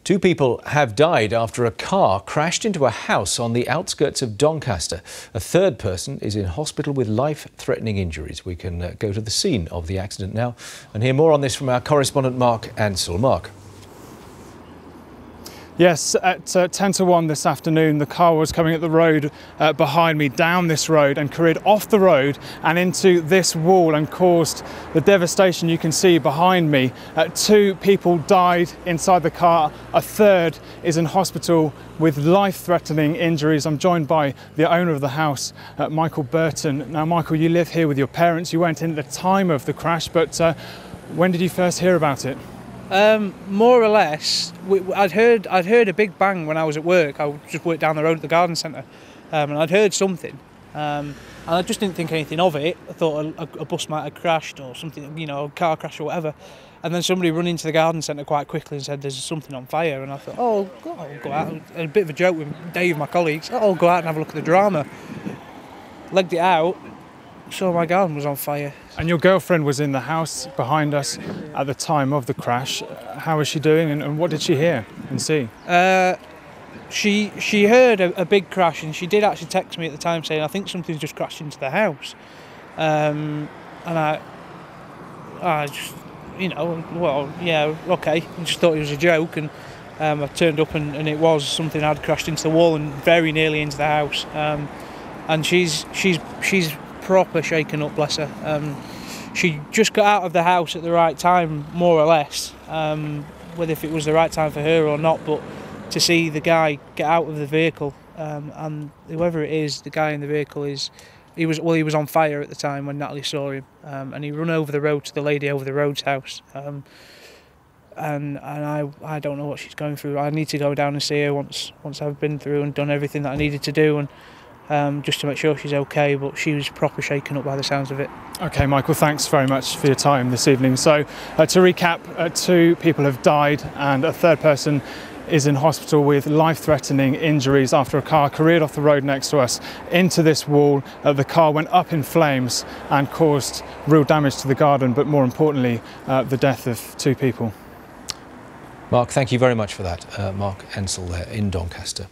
Two people have died after a car crashed into a house on the outskirts of Doncaster. A third person is in hospital with life-threatening injuries. We can go to the scene of the accident now and hear more on this from our correspondent Mark Ansell. Mark. Yes, at 10 to 1 this afternoon, the car was coming up the road behind me, down this road, and careered off the road and into this wall and caused the devastation you can see behind me. Two people died inside the car. A third is in hospital with life-threatening injuries. I'm joined by the owner of the house, Michael Burton. Now, Michael, you live here with your parents. You weren't in at the time of the crash, but when did you first hear about it? More or less, I'd heard a big bang when I was at work. I just worked down the road at the garden centre, and I'd heard something, and I just didn't think anything of it. I thought a bus might have crashed or something, you know, a car crash or whatever. And then somebody run into the garden centre quite quickly and said there's something on fire, and I thought, oh, I'll go out. A bit of a joke with Dave, my colleagues. I'll go out and have a look at the drama. Legged it out. Saw my garden was on fire. And your girlfriend was in the house behind us at the time of the crash. How was she doing, and what did she hear and see? She heard a big crash, and she did actually text me at the time saying, I think something's just crashed into the house. And I just, you know, well, yeah, okay. I just thought it was a joke, and I turned up and it was something had crashed into the wall and very nearly into the house. And she's proper shaken up, bless her. She just got out of the house at the right time, more or less, whether if it was the right time for her or not, but to see the guy get out of the vehicle, and whoever it is, the guy in the vehicle he was on fire at the time when Natalie saw him, and he ran over the road to the lady over the road's house, and I don't know what she's going through. I need to go down and see her once I've been through and done everything that I needed to do, and just to make sure she's okay, but she was proper shaken up by the sounds of it. Okay, Michael, thanks very much for your time this evening. So to recap, two people have died and a third person is in hospital with life-threatening injuries after a car careered off the road next to us into this wall. The car went up in flames and caused real damage to the garden, but more importantly, the death of two people. Mark, thank you very much for that. Mark Ansell there in Doncaster.